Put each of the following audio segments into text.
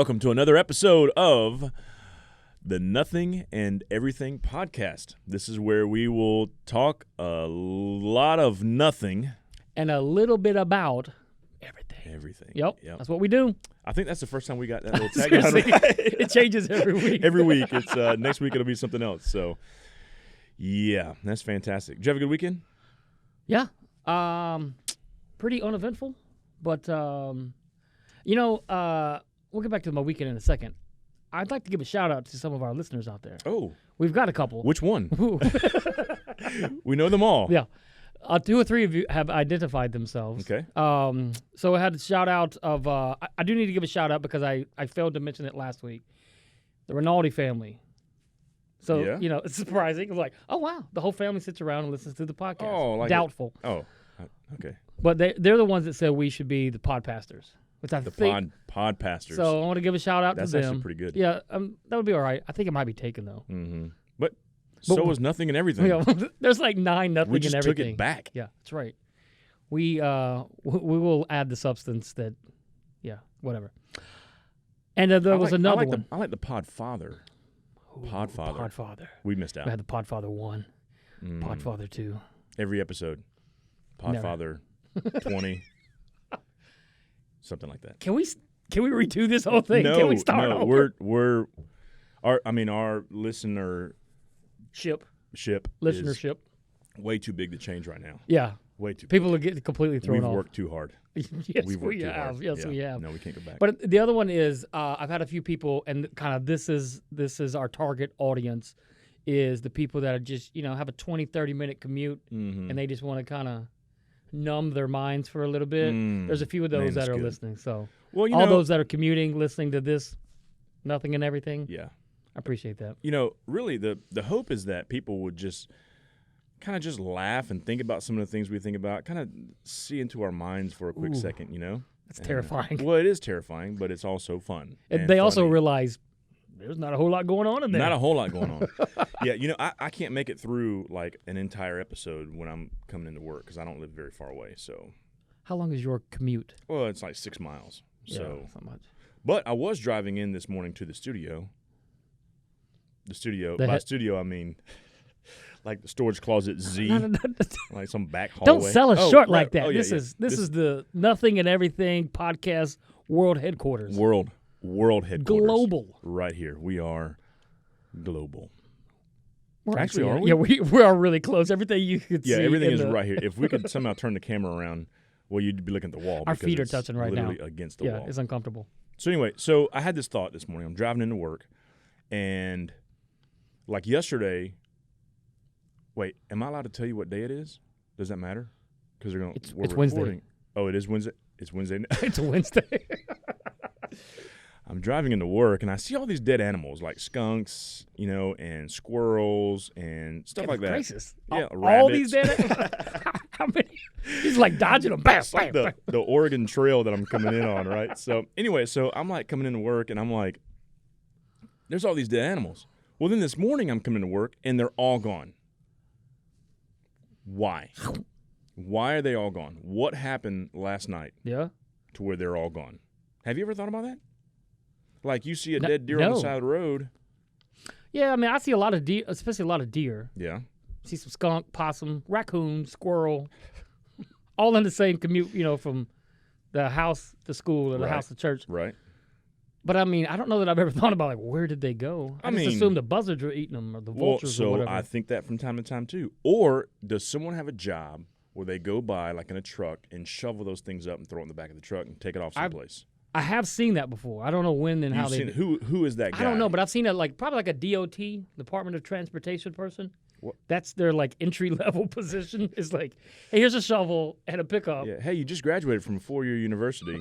welcome to another episode of the Nothing and Everything podcast. This is where we will talk a lot of nothing. And a little bit about everything. Everything. Yep. That's what we do. I think that's the first time we got that little tagline right. It changes every week. Every week. It's next week it'll be something else. So, yeah, that's fantastic. Did you have a good weekend? Yeah. Pretty uneventful. But, we'll get back to my weekend in a second. I'd like to give a shout-out to some of our listeners out there. Oh. We've got a couple. Which one? We know them all. Yeah. 2 or 3 of you have identified themselves. Okay. So I had a shout-out of I do need to give a shout-out because I failed to mention it last week. The Rinaldi family. So, yeah. It's surprising. It's like, oh, wow. The whole family sits around and listens to the podcast. Oh, like Doubtful. Okay. But they're the ones that said we should be the podpasters. Which I think. Podpasters. So I want to give a shout-out to them. That's actually pretty good. Yeah, that would be all right. I think it might be taken, though. Mm-hmm. But so was Nothing and Everything. There's like 9 Nothing we just and Everything. took it back. Yeah, that's right. We will add the substance that, whatever. And there was another one. I like the Podfather. Podfather. We missed out. We had the Podfather 1, Podfather 2. Every episode. Podfather 20. Something like that. Can we redo this whole thing? No, Can we start over? Our listenership Listenership. is way too big to change right now. Yeah. Way too People big. are getting completely thrown off. We've worked too hard. Yes, we have. Yes, we have. No, we can't go back. But the other one is I've had a few people, and kind of this is our target audience, is the people that are just have a 20, 30-minute commute, and they just want to kind of numb their minds for a little bit. There's a few of those that are listening. So all those that are commuting, listening to this, Nothing and Everything. Yeah, I appreciate that. Really, the hope is that people would just kind of just laugh and think about some of the things we think about, kind of see into our minds for a quick second. That's terrifying. Well, it is terrifying, but it's also fun. And they also realize there's not a whole lot going on in there. Not a whole lot going on. Yeah, I can't make it through like an entire episode when I'm coming into work because I don't live very far away. So, how long is your commute? Well, it's like 6 miles. So yeah, not much. But I was driving in this morning to the studio. By studio, I mean like the storage closet Z, like some back hallway. Don't sell us short like that. Oh, This is the Nothing and Everything podcast world headquarters. World headquarters. Global. Right here. We are global. Actually, are we? Yeah, we are really close. Everything you could see. Yeah, everything is right here. If we could somehow turn the camera around, well, you'd be looking at the wall. Our feet are touching right now. Literally against the wall. Yeah, it's uncomfortable. So anyway, I had this thought this morning. I'm driving into work, and like yesterday. Wait, am I allowed to tell you what day it is? Does that matter? Because we're It's Wednesday. Oh, it is Wednesday. It's Wednesday. It's a Wednesday. I'm driving into work, and I see all these dead animals like skunks, and squirrels and stuff like that. Crisis. Yeah, all these rabbits. dead animals. How many? He's like dodging them. Bam, bam, bam. The Oregon Trail that I'm coming in on, right? So anyway, I'm like coming into work, and I'm like, there's all these dead animals. Well, then this morning I'm coming to work, and they're all gone. Why? Why are they all gone? What happened last night? Yeah. To where they're all gone? Have you ever thought about that? Like you see a dead deer on the side of the road. Yeah, I mean, I see a lot of deer, especially a lot of deer. Yeah. See some skunk, possum, raccoon, squirrel, all in the same commute, from the house to school or the house to church. Right. But I mean, I don't know that I've ever thought about where did they go? I just assumed the buzzards were eating them or the vultures or whatever. So I think that from time to time too. Or does someone have a job where they go by like in a truck and shovel those things up and throw it in the back of the truck and take it off someplace? I have seen that before. I don't know when and how they. Who is that guy? I don't know, but I've seen it probably like a DOT, Department of Transportation person. What? That's their entry level position. Is like, hey, here's a shovel and a pickup. Yeah. Hey, you just graduated from a 4-year university.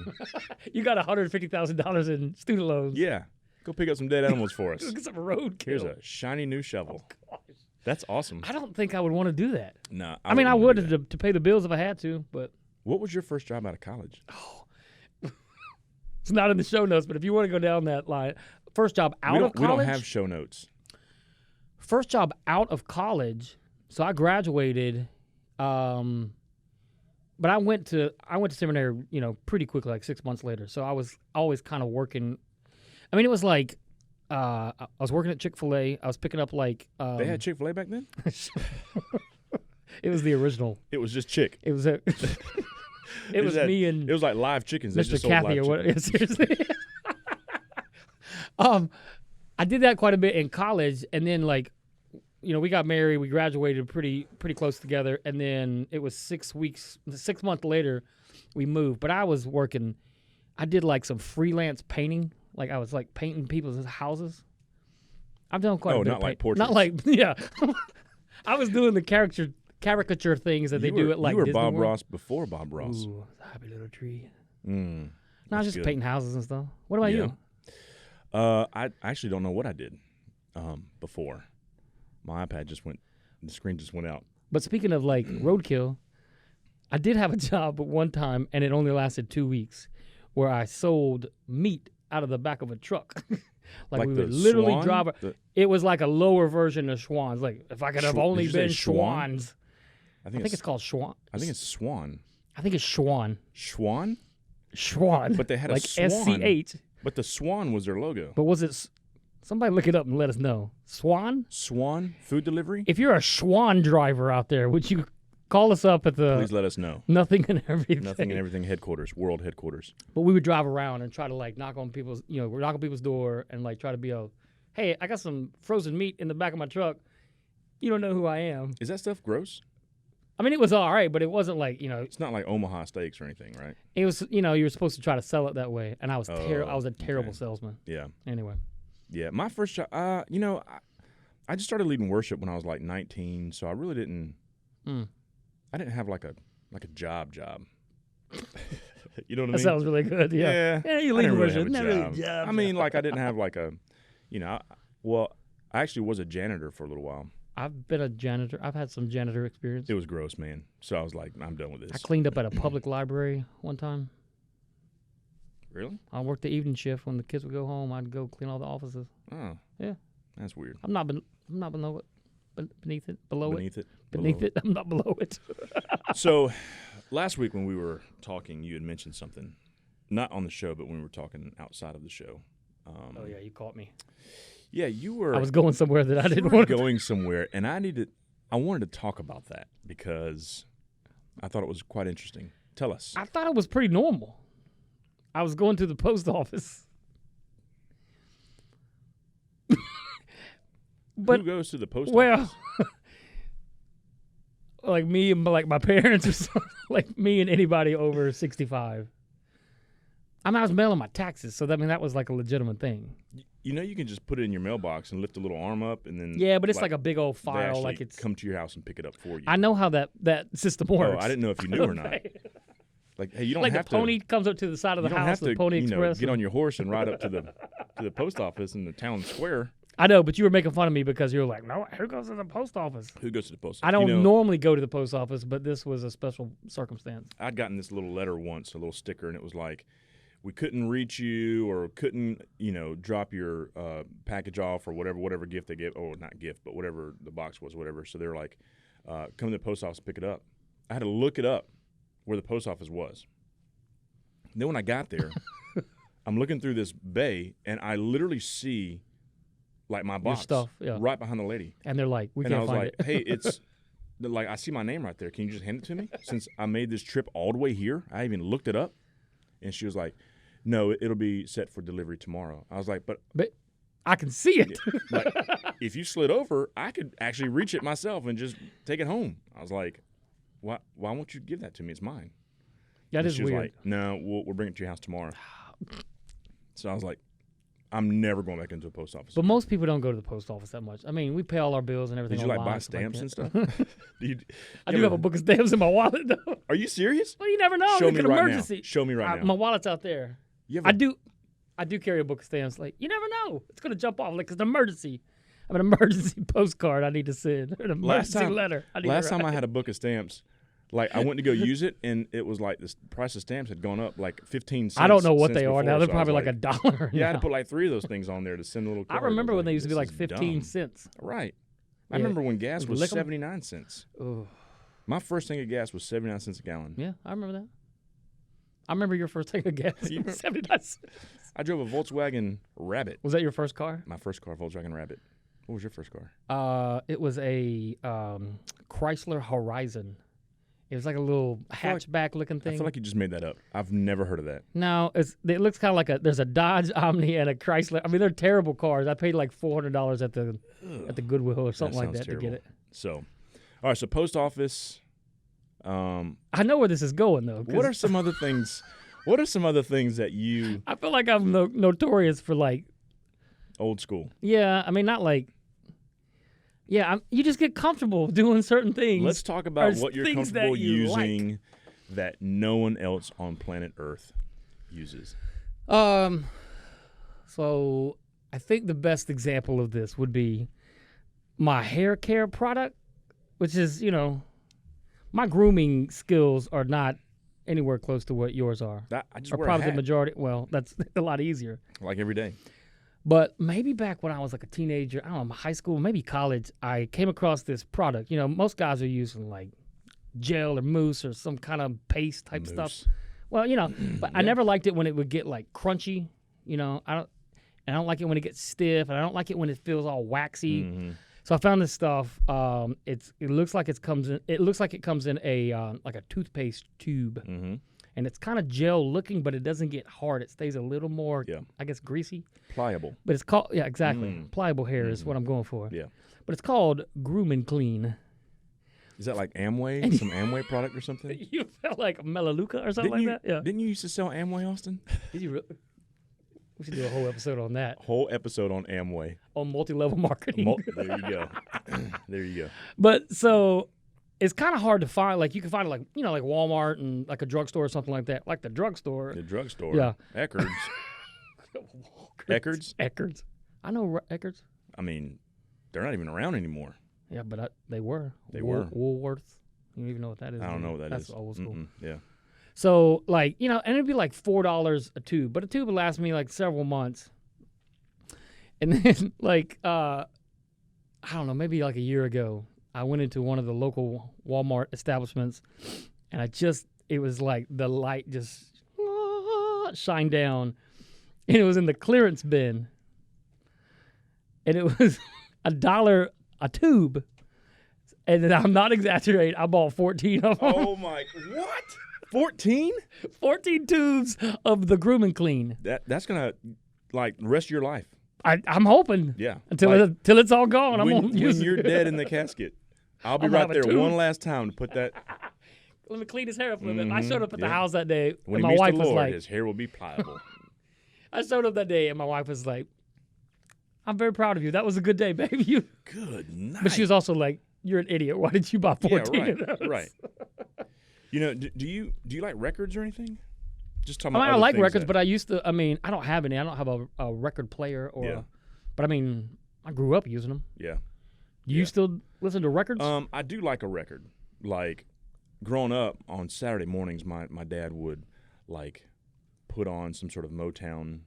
You got $150,000 in student loans. Yeah. Go pick up some dead animals for us. Get some roadkill. Here's a shiny new shovel. Oh, gosh. That's awesome. I don't think I would want to do that. No. I mean, I would to pay the bills if I had to, but. What was your first job out of college? Oh. It's not in the show notes, but if you want to go down that line, first job out of college. We don't have show notes. First job out of college. So I graduated, but I went to seminary, pretty quickly, like 6 months later. So I was always kind of working. I mean, it was like I was working at Chick-fil-A. I was picking up like They had Chick-fil-A back then? it was the original. It was just chick. It was it was me and it was like live chickens. They Mr. just sold Kathy live or what? chickens. Seriously. I did that quite a bit in college, and then like, we got married, we graduated pretty close together, and then it was 6 months later, we moved. But I was working. I did like some freelance painting. Like I was like painting people's houses. I've done quite a bit. Oh, not like portraits. Not like yeah. I was doing the caricature things that they do at like you were Disney Bob World. Ross before Bob Ross. Ooh, happy little tree. Mm, No, I was just good. painting houses and stuff. What about you? I actually don't know what I did before. My iPad the screen just went out. But speaking of like roadkill, I did have a job at one time, and it only lasted 2 weeks, where I sold meat out of the back of a truck. like we the would literally Swan? drive. It was like a lower version of Schwans. Like if I could have only did you say been Schwan? Schwans. I I think it's called Schwan. I think it's Swan. I think it's Schwan. Schwan? Schwan. But they had a like swan. SCH. But the Swan was their logo. But was it? Somebody look it up and let us know. Swan? Swan food delivery? If you're a Schwan driver out there, would you call us up at the Please let us know. Nothing and Everything? Nothing and Everything headquarters, world headquarters. But we would drive around and try to like knock on people's door and like try to be hey, I got some frozen meat in the back of my truck. You don't know who I am. Is that stuff gross? I mean, it was all right, but it wasn't like, It's not like Omaha steaks or anything, right? it was, you were supposed to try to sell it that way. And I was I was a terrible okay. salesman. Yeah. Anyway. Yeah. My first job, I just started leading worship when I was like 19, so I really didn't. I didn't have like a job. You know what I mean? That sounds really good. Yeah. Yeah, You I lead didn't really worship. have a Not really a job. job. I mean, like I didn't have like a, I actually was a janitor for a little while. I've been a janitor. I've had some janitor experience. It was gross, man. So I was like, I'm done with this. I cleaned up at a public library one time. Really? I worked the evening shift when the kids would go home. I'd go clean all the offices. Oh. Yeah. That's weird. I'm not below it. Beneath it. Below Beneath it. Beneath it. I'm not below it. So last week when we were talking, you had mentioned something, not on the show, but when we were talking outside of the show. Oh yeah, you caught me. Yeah, you were. I was going somewhere that I didn't you were want to going somewhere, and I wanted to talk about that because I thought it was quite interesting. Tell us. I thought it was pretty normal. I was going to the post office. But who goes to the post well, office? like me and like my parents or something, like me and anybody over 65. I mean, I was mailing my taxes, so that was like a legitimate thing. You can just put it in your mailbox and lift a little arm up, and then Yeah, but it's like a big old they file, actually like it's. come to your house and pick it up for you. I know how that system works. Oh, I didn't know if you knew or not. Like, hey, you don't like have the pony comes up to the side of You the don't house, have to, the Pony Express. get on your horse and ride up to the post office in the town square. I know, but you were making fun of me because you were like, "No, who goes to the post office?" Who goes to the post office? I don't normally go to the post office, but this was a special circumstance. I'd gotten this little letter once, a little sticker, and it was like, we couldn't reach you or couldn't, drop your package off or whatever gift they gave. Oh, not gift, but whatever the box was, whatever. So they're like, come to the post office, pick it up. I had to look it up where the post office was. Then when I got there, I'm looking through this bay, and I literally see like my box stuff, yeah. right behind the lady. And they're like, "We And I can't was find like, it." hey, it's like I see my name right there. Can you just hand it to me? Since I made this trip all the way here, I even looked it up. And she was like, no, it'll be set for delivery tomorrow. I was like, but I can see it. like, if you slid over, I could actually reach it myself and just take it home. I was like, why won't you give that to me? It's mine. That is she was weird. like, no, we'll bring it to your house tomorrow. So I was like, I'm never going back into a post office. But most people don't go to the post office that much. I mean, we pay all our bills and everything. Did you like online, buy stuff like stamps that. and stuff? I do have a book of stamps in my wallet, though. Are you serious? Well, you never know. Show Like me an right emergency. now. Show me right now. My wallet's out there. You have I do carry a book of stamps. Like, you never know. It's going to jump off. Like, it's an emergency. I have an emergency postcard I need to send. Or an emergency letter. Last time I had a book of stamps, like I went to go use it, and it was like the price of stamps had gone up like 15 cents. I don't know what they before, are now. They're so I was probably like $1. Yeah, I had now. to put like 3 of those things on there to send a little I card. remember was when they used to be like this is 15 dumb. cents. Right. I Yeah. remember when gas was Lick 'em? 79 cents. Ugh. My first thing of gas was 79 cents a gallon. Yeah, I remember that. I remember your first tank of gas. 79 cents. I drove a Volkswagen Rabbit. Was that your first car? My first car, Volkswagen Rabbit. What was your first car? It was a Chrysler Horizon. It was like a little hatchback-looking thing. I feel like you just made that up. I've never heard of that. No, it looks kind of like there's a Dodge Omni and a Chrysler. I mean, they're terrible cars. I paid like $400 at the Goodwill or something like that terrible. to get it. So, all right. So post office. I know where this is going though. What are some other things? What are some other things that you? I feel like I'm notorious for like Old school. Yeah, I mean not like. Yeah, you just get comfortable doing certain things. Let's talk about what you're comfortable using like. that no one else on planet Earth uses. So I think the best example of this would be my hair care product, which is, my grooming skills are not anywhere close to what yours are. I just or wear probably a hat. the majority. Well, that's a lot easier. Like every day. But maybe back when I was like a teenager, I don't know, high school, maybe college, I came across this product. Most guys are using like gel or mousse or some kind of paste type stuff. Well, but I never liked it when it would get like crunchy. I don't like it when it gets stiff, and I don't like it when it feels all waxy. Mm-hmm. So I found this stuff. It looks like it comes in a like a toothpaste tube. Mm-hmm. And it's kind of gel looking, but it doesn't get hard. It stays a little more, I guess, greasy. Pliable. But it's called, exactly. Pliable hair is what I'm going for. Yeah. But it's called Groom and Clean. Is that like Amway? Some Amway product or something? You felt like Melaleuca or something like that? Yeah. Didn't you used to sell Amway, Austin? Did you really? We should do a whole episode on that. Whole episode on Amway. On multi-level marketing. There you go. There you go. But so it's kind of hard to find. Like you can find it like, like Walmart and like a drugstore or something like that. Like the drugstore. The drugstore. Yeah. Eckerd's. Eckerd's? Eckerd's. I know Eckerd's. I mean, they're not even around anymore. Yeah, but they were. They were. Woolworths. You don't even know what that is. I don't know what that is. That's old school. Yeah. So, like, and it'd be like $4 a tube. But a tube would last me like several months. And then, like, I don't know, maybe like a year ago, I went into one of the local Walmart establishments, and it was like the light just shined down, and it was in the clearance bin, and it was $1 a tube, and then I'm not exaggerating, I bought 14 of them. Oh my, what? 14? 14 tubes of the Groom and Clean. That's gonna like the rest of your life. I'm hoping. Yeah. Until it's all gone, I'm gonna use it. When you're dead in the casket, I'll be I'm right gonna have there a tube. one last time to put that. Let me clean his hair up a little bit. I showed up at the house that day, When and he my meets wife the was Lord, like, his hair will be pliable. I showed up that day, and my wife was like, I'm very proud of you. That was a good day, baby. Good night. But she was also like, you're an idiot. Why did you buy 14 Yeah, of those? right. Do you like records or anything? Just talking I mean, about I like other records, things but I used to, I don't have any. I don't have a record player but I mean, I grew up using them. Yeah. Do you still listen to records? I do like a record. Like, growing up on Saturday mornings, my dad would, like, put on some sort of Motown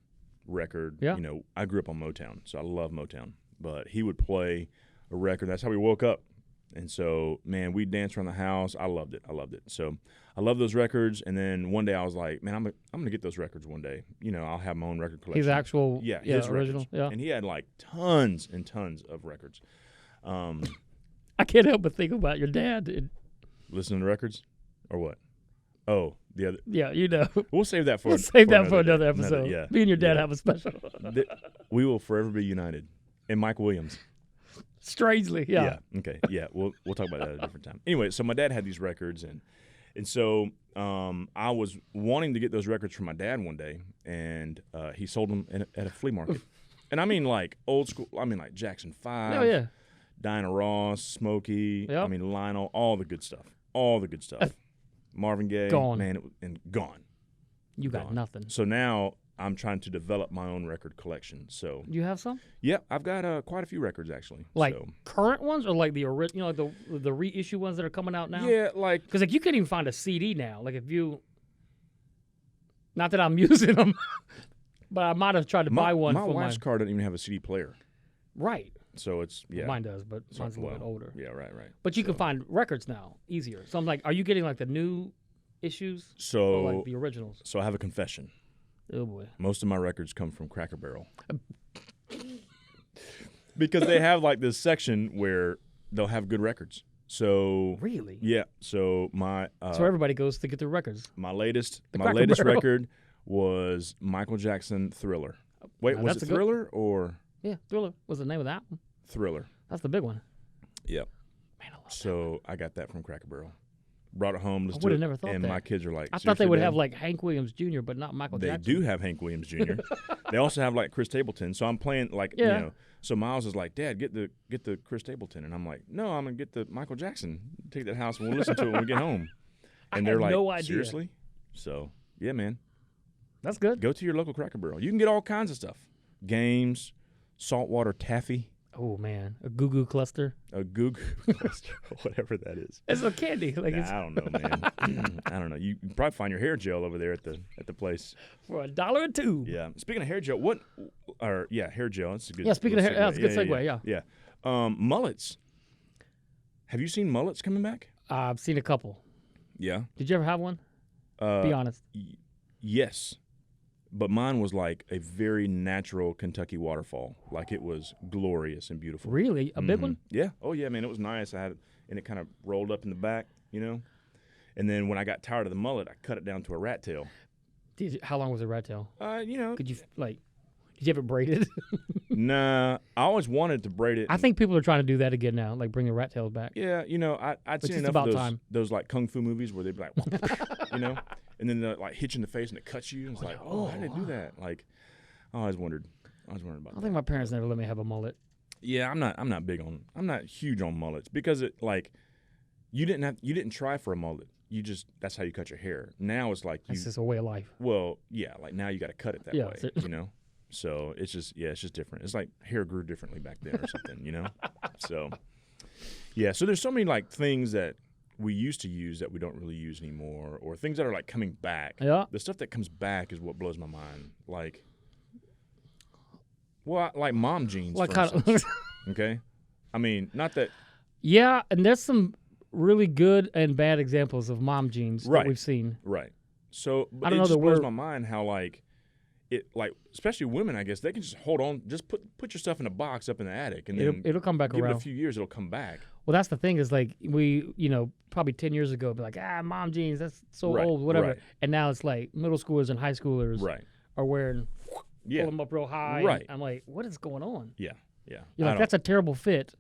record. Yeah. I grew up on Motown, so I love Motown. But he would play a record. That's how we woke up. And so, man, we'd dance around the house. I loved it. So I love those records. And then one day I was like, man, I'm gonna get those records one day. I'll have my own record collection. His actual, his original. records. Yeah. And he had like tons and tons of records. I can't help but think about your dad. Listening to records, or what? Oh, the other. Yeah, We'll save that for. We'll save that for another another episode. yeah. Me and your dad have a special. We will forever be united. And Mike Williams. Strangely, yeah. Okay. Yeah. We'll talk about that at a different time. Anyway, so my dad had these records, and so I was wanting to get those records from my dad one day, and he sold them at a flea market. And I mean like old school. I mean like Jackson 5. Oh yeah. Diana Ross, Smokey. Yep. I mean Lionel. All the good stuff. Marvin Gaye. Gone. Man, and gone. You got nothing. So now I'm trying to develop my own record collection. So You have some? yeah, I've got quite a few records actually. Like so. current ones or like the original, like the reissue ones that are coming out now? Yeah, like Because like you can't even find a CD now. Like if you, not that I'm using them, but I might have tried to buy one. My for wife's car doesn't even have a CD player, right. so it's Mine does, but mine's a little bit older. Yeah, right. But you can find records now easier. So I'm like, are you getting like the new issues? So Or like the originals? So I have a confession. Oh boy. Most of my records come from Cracker Barrel. Because they have like this section where they'll have good records. So Really? yeah. So my So everybody goes to get their records. my latest Cracker Barrel. record was Michael Jackson Thriller. Wait, Now, was that's it a good- Thriller or Yeah, Thriller was the name of that one. Thriller? That's the big one. Yep. Man, I love So I got that from Cracker Barrel. Brought it home. I would have never thought and that. my kids are like, I thought they would "Seriously, have Dad?" like Hank Williams Jr., but not Michael They Jackson. do have Hank Williams Jr. They also have like Chris Stapleton. So I'm playing like Yeah. you know. So Miles is like, Dad, get the Chris Stapleton, and I'm like, no, I'm gonna get the Michael Jackson. Take that house and we'll listen to it when we get home. And I they're had like, no idea. seriously? So yeah, man, That's good. go to your local Cracker Barrel. You can get all kinds of stuff: games, saltwater taffy, Oh man, a Goo Goo cluster. a Goog, whatever that is. It's a candy. Like it's I don't know, man. I don't know. You can probably find your hair gel over there at the place. for $1 or $2. Yeah. Speaking of hair gel, hair gel. That's a good. Yeah, speaking of little hair, that's a good segue. segue, Yeah. Mullets. Have you seen Mullets coming back? I've seen a couple. Yeah. Did you ever have one? Be honest. Yes. But mine was like a very natural Kentucky waterfall. Like it was glorious and beautiful. Really? A big one? Yeah. Oh yeah, man. It was nice. I had it, and it kind of rolled up in the back, you know. And then when I got tired of the mullet, I cut it down to a rat tail. How long was the rat tail? You know. Did you have it braided? Nah, I always wanted to braid it. I think people are trying to do that again now, like bring the rat tails back. Yeah, you know, I'd Which seen is enough about of those, time. those like kung fu movies where they'd be like, you know, and then they're like hit you in the face and it cuts you. And it's like, oh, how did they do that? Like, I always wondered about I that. think my parents never let me have a mullet. Yeah, I'm not huge on mullets because it like, you didn't try for a mullet. That's how you cut your hair. Now it's like It's just a way of life. well, yeah, like now you got to cut it that Yeah, way, that's it. you know. So it's just different. It's like hair grew differently back then or something, you know. So yeah, so there's so many like things that we used to use that we don't really use anymore, or things that are like coming back. Yeah. The stuff that comes back is what blows my mind. Like, well, like mom jeans, Like for kind of, instance. Okay, I mean, not that. yeah, and there's some really good and bad examples of mom jeans Right. that we've seen. Right. So but I don't it know just that blows we're- my mind how like it like especially women, I guess they can just hold on, just put your stuff in a box up in the attic, and then It'll come back give it around. a few years, it'll come back. Well, that's the thing is like probably 10 years ago, be like, mom jeans, that's so Right, old, whatever. right. And now it's like middle schoolers and high schoolers Right. are wearing, Yeah. pull them up real high. Right. I'm like, what is going on? Yeah. Yeah. You're I like, don't- that's a terrible fit,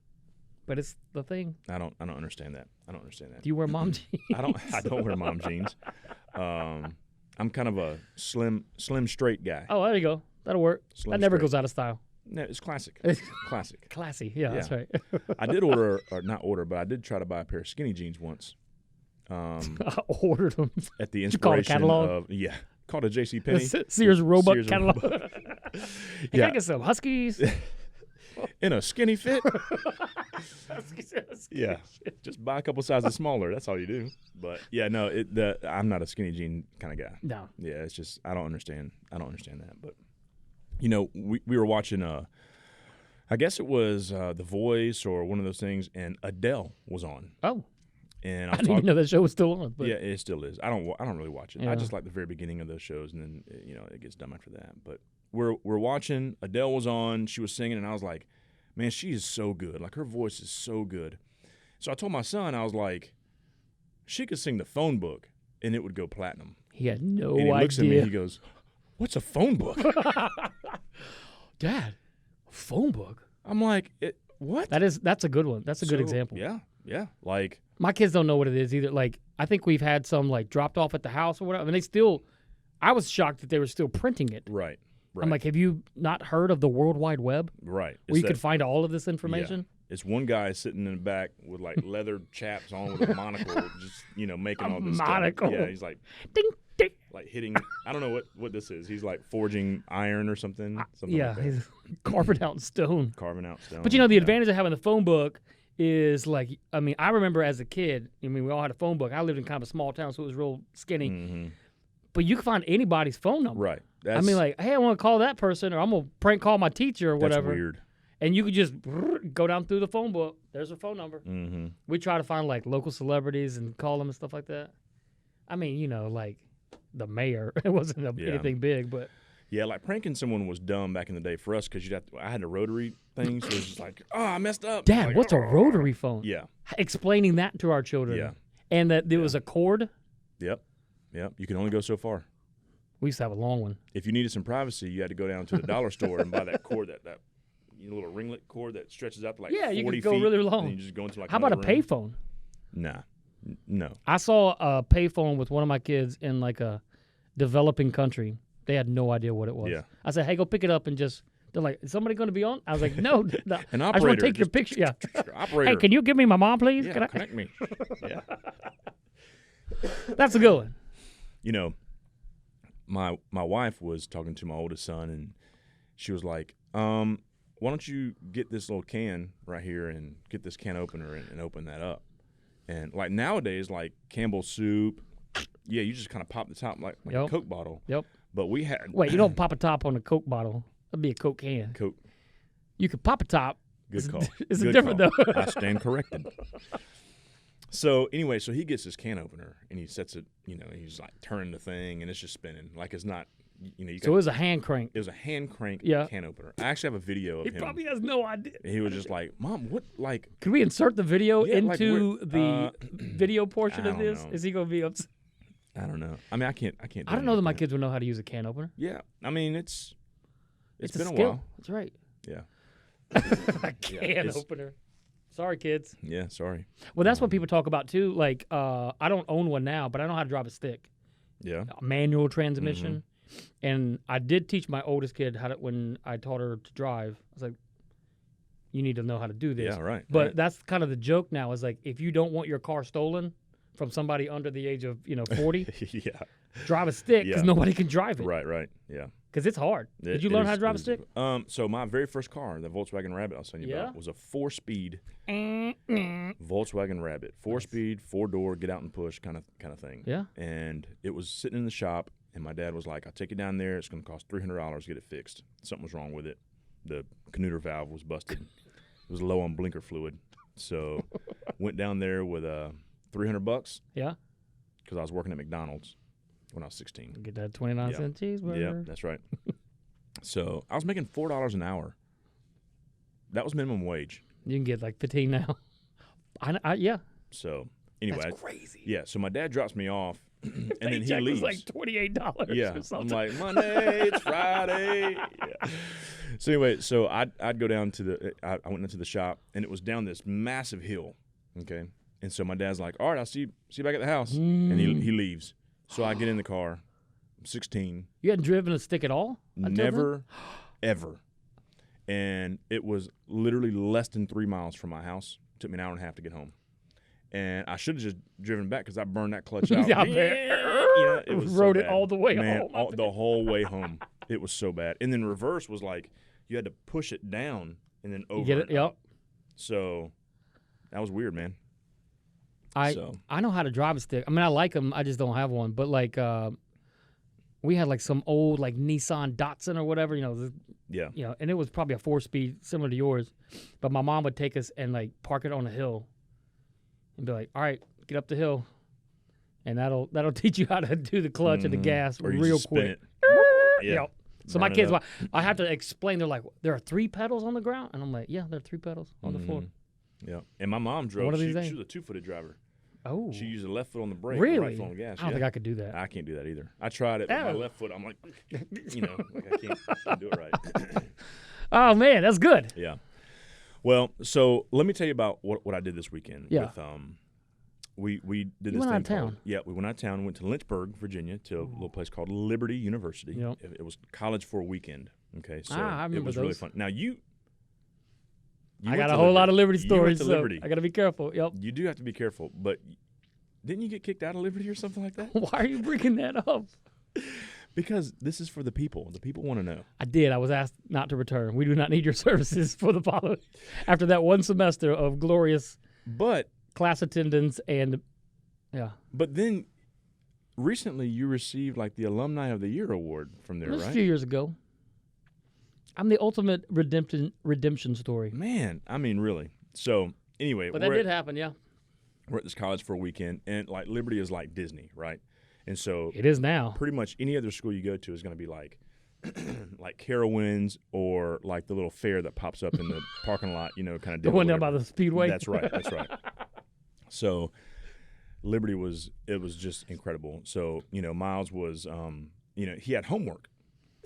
but it's the thing. I don't understand that. I don't understand that. Do you wear mom jeans? I don't wear mom jeans. I'm kind of a slim straight guy. Oh, there you go. That'll work. Slim That never straight. goes out of style. No, it's classic. Classic. Classy. Yeah, that's Yeah. right. I did order, or not order, but I did try to buy a pair of skinny jeans once. I ordered them. At the you call it a inspiration catalog? of called a J.C. Penney. Sears Roebuck Sears catalog. Roebuck. Hey, can Yeah. I get some Huskies? In a skinny fit. Huskies. Yeah, just buy a couple sizes smaller. That's all you do. But yeah, no, I'm not a skinny jean kind of guy. No. Yeah, it's just I don't understand that. But you know, we were watching I guess it was The Voice or one of those things, and Adele was on. Oh, And I didn't even know that show was still on. But yeah, it still is. I don't really watch it. I Yeah. just like the very beginning of those shows, and then it gets dumb after that. But we're watching. Adele was on. She was singing, and I was like, man, she is so good. Like her voice is so good. So I told my son, I was like, she could sing the phone book, and it would go platinum. he had no And he idea. looks at me, he goes, "What's a phone book?" Dad, a phone book. I'm like, "What?" That's a good one. That's a good So, example. Yeah. Like, My kids don't know what it is either. Like, I think we've had some like dropped off at the house or whatever. And they still, I was shocked that they were still printing it. right. I'm like, have you not heard of the World Wide Web right. where you It's could that- find all of this information? Yeah. It's one guy sitting in the back with like leather chaps on with a monocle, just making all this monocle. stuff. Yeah, he's like Ding, ding. like hitting. I don't know what this is. He's like forging iron or something. Something Yeah, like that. he's carving out in stone. Carving out stone. But the yeah. advantage of having the phone book is like, I mean, I remember as a kid, we all had a phone book. I lived in kind of a small town, so it was real skinny. Mhm. But you can find anybody's phone number. Right. I mean, like, hey, I want to call that person, or I'm going to prank call my teacher or whatever. That's weird. And you could just go down through the phone book. There's her phone number. Mm-hmm. We try to find like local celebrities and call them and stuff like that. I mean, you know, like the mayor. It wasn't anything big, but. Yeah, like pranking someone was dumb back in the day for us because I had a rotary thing, so it was just like, oh, I messed up. Dad, like, what's a rotary phone? Yeah. Explaining that to our children. Yeah. And that there was a cord. Yep. You can only go so far. We used to have a long one. If you needed some privacy, you had to go down to the dollar store and buy that cord, that little ringlet cord that stretches out to like 40 feet. Yeah, you could go really long. And you just go into like How about a room. payphone? Nah. No. I saw a payphone with one of my kids in like a developing country. They had no idea what it was. Yeah. I said, hey, go pick it up and just, they're like, is somebody going to be on? I was like, no. An I just want to take your picture. Yeah. Operator. Hey, can you give me my mom, please? Yeah, connect me. Yeah. That's a good one. You know, my wife was talking to my oldest son, and she was like, why don't you get this little can right here and get this can opener and open that up? And like nowadays, like Campbell's soup, yeah, you just kind of pop the top like a Coke bottle. Yep. But we had Wait, you don't pop a top on a Coke bottle. That'd be a Coke can. Coke. You could pop a top. Good call. It's Good different call. though. I stand corrected. So anyway, so he gets his can opener and he sets it. You know, he's like turning the thing and it's just spinning like it's not. You know, So it was a hand crank. It was a hand crank Yeah. can opener. I actually have a video of He him. probably has no idea. He was just like, "Mom, what like?" Could we insert the video Yeah, like, into we're- the video portion I of don't this? know. Is he gonna be upset? I don't know. I mean, I can't. I don't know that my kids would know how to use a can opener. Yeah, I mean, it's been a a skill. while. That's right. Yeah. A can it's- opener. Sorry, kids. Yeah. Sorry. Well, that's what people talk about too. Like, I don't own one now, but I know how to drive a stick, Yeah. a manual transmission. And I did teach my oldest kid how to, when I taught her to drive. I was like, you need to know how to do this. Yeah. Right. But right. that's kind of the joke now is like, if you don't want your car stolen from somebody under the age of 40, yeah. drive a stick because Yeah. nobody can drive it. Right. Right. Yeah. Because it's hard. Did you learn how to drive a stick? So my very first car, the Volkswagen Rabbit I was telling you Yeah? about, was a 4-speed Volkswagen Rabbit, 4-speed, 4-door, get out and push kind of thing. Yeah. And it was sitting in the shop, and my dad was like, "I'll take it down there. It's going to cost $300 to get it fixed. Something was wrong with it. The Canuter valve was busted. It was low on blinker fluid. So went down there with $300 Yeah. because I was working at McDonald's when I was 16. Get that 29-cent cheeseburger. Yeah, that's right. So I was making $4 an hour. That was minimum wage. You can get like 15 now. Yeah. So anyway, That's crazy. yeah. So my dad drops me off, and then he Paycheck leaves. was like $28 Yeah, or I'm something. like Monday, it's Friday. Yeah. So anyway, so I'd go down to I went into the shop, and it was down this massive hill. Okay, and so my dad's like, "All right, I'll see you back at the house," and he leaves. So I get in the car. I'm 16. You hadn't driven a stick at all? until Never, ever. And it was literally less than 3 miles from my house. It took me an hour and a half to get home. And I should have just driven back because I burned that clutch out. Yeah, Yeah, it was Rode so it bad. all the way Man, home. the whole way home. It was so bad. And then reverse was like you had to push it down and then over. You get it? and up. Yep. So that was weird, man. I know how to drive a stick. I mean, I like them. I just don't have one. But like, we had like some old like Nissan Datsun or whatever, Yeah. and it was probably a 4-speed similar to yours. But my mom would take us and like park it on a hill, and be like, "All right, get up the hill," and that'll teach you how to do the clutch and the gas Or you real just spin quick. it. Yeah. Yep. So my Burn it kids, up. I have to explain. They're like, "There are 3 pedals on the ground," and I'm like, "Yeah, there are 3 pedals on the floor." Yeah. And my mom drove. One of She these days. was a 2-footed driver. Oh, She used the left foot on the brake, really? the right foot on the gas. I don't yeah. think I could do that. I can't do that either. I tried it with my Oh. left foot. I'm like, like I can't do it right. Oh man, that's good. Yeah. Well, so let me tell you about what I did this weekend. Yeah. With, we did You this went thing out of town. called- Yeah, we went out of town. Went to Lynchburg, Virginia, to a little place called Liberty University. Yep. It was college for a weekend. Okay, so I remember it was really those. fun. Now you I went got to a whole lot of Liberty You went stories, to so Liberty. I got to be careful. Yep. You do have to be careful, but didn't you get kicked out of Liberty or something like that? Why are you bringing that up? Because this is for the people. The people want to know. I did. I was asked not to return. We do not need your services for the following. After that one semester of glorious But class attendance and, yeah. But then recently you received like the Alumni of the Year award from there, It was a right? few years ago. I'm the ultimate redemption story. Man, I mean, really. So anyway, But that did happen, yeah. we're at this college for a weekend, and like Liberty is like Disney, right? And so It is now. pretty much any other school you go to is going to be like Carowinds or like the little fair that pops up in the parking lot, kind of The deal. one down by the Speedway. That's right. So Liberty was just incredible. So, Miles was, he had homework.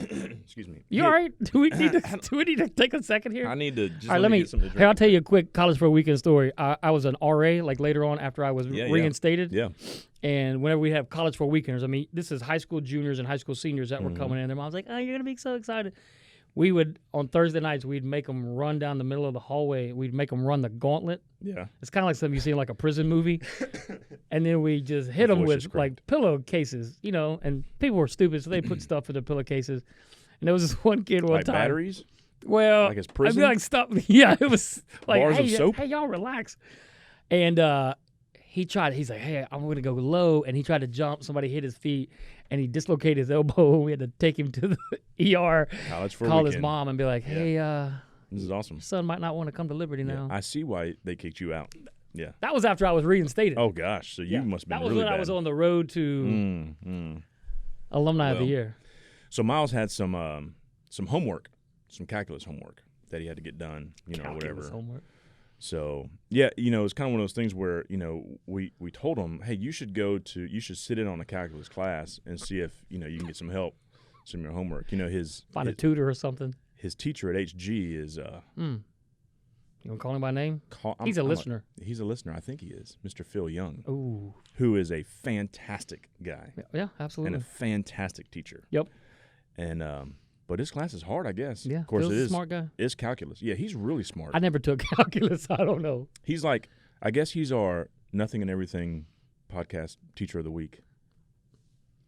Excuse me. You all right? Do we need to take a second here? I need to just all right, get something to drink. Hey, I'll tell you a quick college for a weekend story. I was an RA like later on after I was reinstated. Yeah. And whenever we have college for weekenders, I mean, this is high school juniors and high school seniors that were coming in. Their mom's like, "Oh, you're gonna be so excited." We would on Thursday nights we'd make them run down the middle of the hallway. We'd make them run the gauntlet. Yeah. It's kind of like something you see in like a prison movie. And then we just hit them with like pillowcases, and people were stupid, so they put stuff in the pillowcases. And there was this one kid one like time. Batteries? Well, like his prison? I'd be like, stop. Yeah, it was like, Bars of soap? Hey, y'all relax. And he tried. He's like, hey, I'm going to go low. And he tried to jump. Somebody hit his feet, and he dislocated his elbow. We had to take him to the ER, College for a call weekend. his mom, and be like, hey, this is awesome. your son might not want to come to Liberty now. I see why they kicked you out. Yeah. That was after I was reinstated. Oh, gosh. So you must have been That was really when bad. I was on the road to Alumni of the Year. So Miles had some homework, some calculus homework that he had to get done, whatever. Homework. So, yeah, it's kind of one of those things where, we told him, hey, you should sit in on a calculus class and see if, you can get some help, some of your homework. Find a tutor or something. His teacher at HG is You want to call him by name? He's a listener. He's a listener. I think he is. Mr. Phil Young. Ooh. Who is a fantastic guy. Yeah, absolutely. And a fantastic teacher. Yep. And but his class is hard, I guess. Yeah, of course Phil's it is. A smart guy. It's calculus. Yeah, he's really smart. I never took calculus. I don't know. He's like, I guess he's our Nothing and Everything podcast teacher of the week.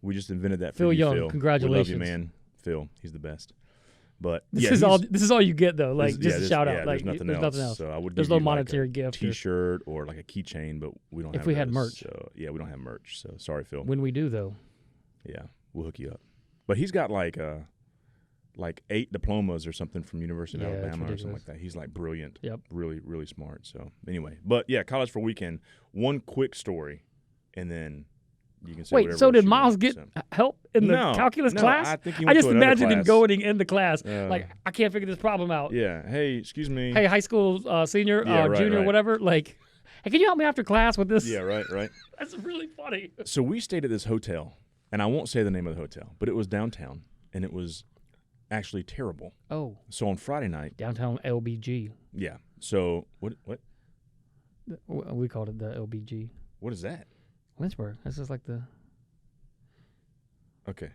We just invented that for Phil you, Young. Phil. Congratulations, we love you, man. Phil, he's the best. But this is all you get though. Like just a shout out. Yeah, like there's nothing else. So I would there's give no you monetary like a gift. T-shirt or like a keychain, but we don't. If have we those, had merch. So yeah, we don't have merch. So sorry, Phil. When we do though. Yeah, we'll hook you up. But he's got like 8 diplomas or something from University of Alabama or something like that. He's like brilliant. Yep. Really, really smart. So anyway, but yeah, college for weekend. One quick story, and then you can say wait. whatever So else did you Miles want, get so. help in the calculus class? I think he I went just to another imagine him class. going in the class like I can't figure this problem out. Yeah. Hey, excuse me. Hey, high school senior, junior, whatever. Like, hey, can you help me after class with this? Yeah. Right. That's really funny. So we stayed at this hotel, and I won't say the name of the hotel, but it was downtown, and it was actually terrible. Oh. So on Friday night. Downtown LBG. Yeah. So what? We called it the LBG. What is that? Lynchburg. That's just like the. Okay.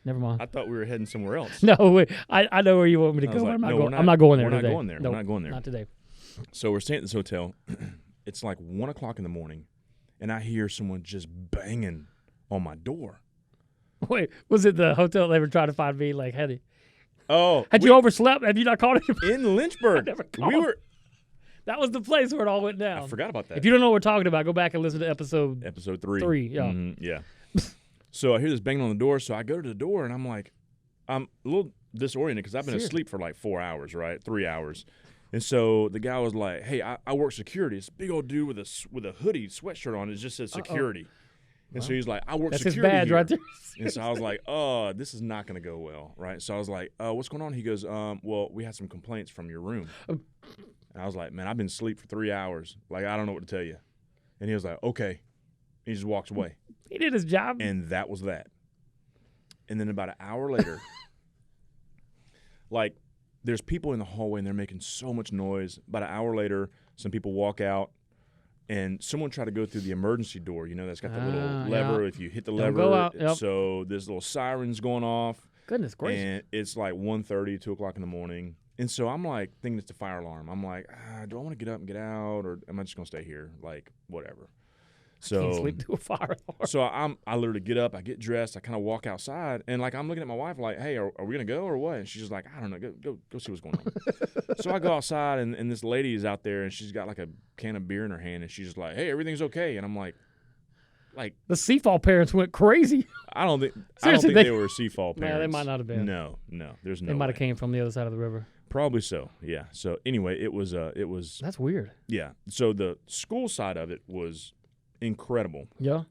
Never mind. I thought we were heading somewhere else. No, wait, I know where you want me to go. Like, I'm not going there today. today. Not going there. No, we're not going there. Not today. So we're staying at this hotel. It's like 1 o'clock in the morning, and I hear someone just banging on my door. Wait, was it the hotel they were trying to find me? Like, had you overslept? Have you not called it? In Lynchburg? That was the place where it all went down. I forgot about that. If you don't know what we're talking about, go back and listen to episode 3. Yeah. Mm-hmm, yeah. So I hear this banging on the door. So I go to the door, and I'm like, I'm a little disoriented because I've been asleep for like 4 hours, right? 3 hours. And so the guy was like, hey, I work security. This big old dude with a hoodie, sweatshirt on. It just says security. And so he's like, I work security. That's his badge here. right there. And so I was like, this is not going to go well, right? So I was like, what's going on? He goes, well, we had some complaints from your room. And I was like, man, I've been asleep for 3 hours. Like, I don't know what to tell you. And he was like, okay. He just walks away. He did his job. And that was that. And then about an hour later, like, there's people in the hallway, and they're making so much noise. About an hour later, some people walk out, and someone tried to go through the emergency door. That's got the little lever. Yeah. If you hit the Don't lever, go out. Yep. So there's little sirens going off. Goodness gracious. And it's like 1:30, 2 o'clock in the morning. And so I'm like thinking it's the fire alarm. I'm like, do I want to get up and get out, or am I just going to stay here? Like, whatever. So can't sleep through a fire alarm. So I literally get up, I get dressed, I kind of walk outside, and like I'm looking at my wife like, hey, are we gonna go or what? And she's just like, I don't know, go see what's going on. So I go outside, and this lady is out there, and she's got like a can of beer in her hand, and she's just like, hey, everything's okay. And I'm like the Seafall parents went crazy. I don't think Seriously, they were Seafall parents. No, they might not have been. No, there's no. They might have way. came from the other side of the river. Probably so, yeah. So anyway, it was. That's weird. Yeah. So the school side of it was incredible. Yeah.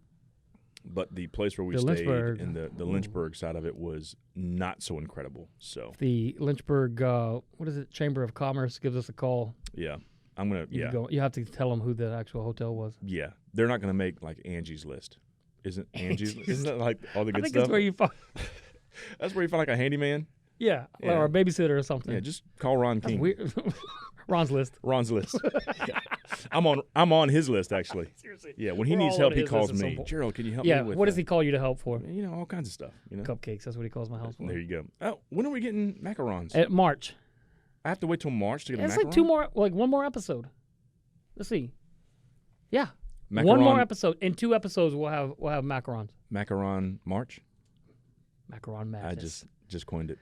But the place where we The stayed Lynchburg. in the Lynchburg side of it was not so incredible. So The Lynchburg, what is it? Chamber of Commerce gives us a call. yeah, I'm gonna You have to tell them who the actual hotel was. yeah. They're not gonna make like Angie's List. Isn't Angie's? Isn't that like all the good I think stuff? it's where you find. That's where you find like a handyman. Yeah, Yeah. or a babysitter or something. Yeah, just call Ron That's King. weird. Ron's list. Ron's list. Yeah. I'm on his list actually. Seriously. Yeah, when he We're needs all help, on he his calls list at me. some point. Gerald, can you help Yeah, me with? what does he call you to help for? You know, all kinds of stuff. You know. Cupcakes. That's what he calls my house for. There you go. Oh, when are we getting macarons? At March. I have to wait till March to get a It's macaron. like one more episode. Let's see. Yeah. Macaron, One more episode. In 2 episodes, we'll have macarons. Macaron March. Macaron madness. I just coined it.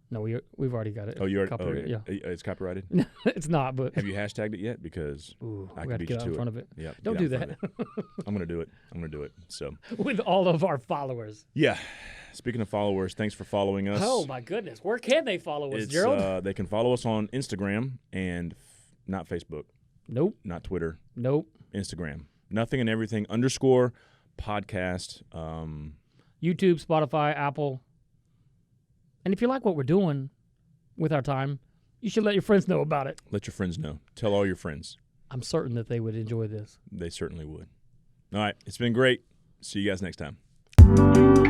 No, we've already got it. Oh, you already? Copyrighted, Oh, yeah. It's copyrighted. It's not, but Have you hashtagged it yet? Because ooh, I we could got to beat get you out to in front it. of it. Yeah, Don't get do out in that front of it. I'm gonna do it. So with all of our followers. yeah. Speaking of followers, thanks for following us. Oh my goodness, where can they follow us, It's, Gerald? they can follow us on Instagram and not Facebook, Nope. not Twitter, Nope. Instagram. Nothing and everything _ podcast. YouTube, Spotify, Apple. And if you like what we're doing with our time, you should let your friends know about it. Let your friends know. Tell all your friends. I'm certain that they would enjoy this. They certainly would. All right. It's been great. See you guys next time.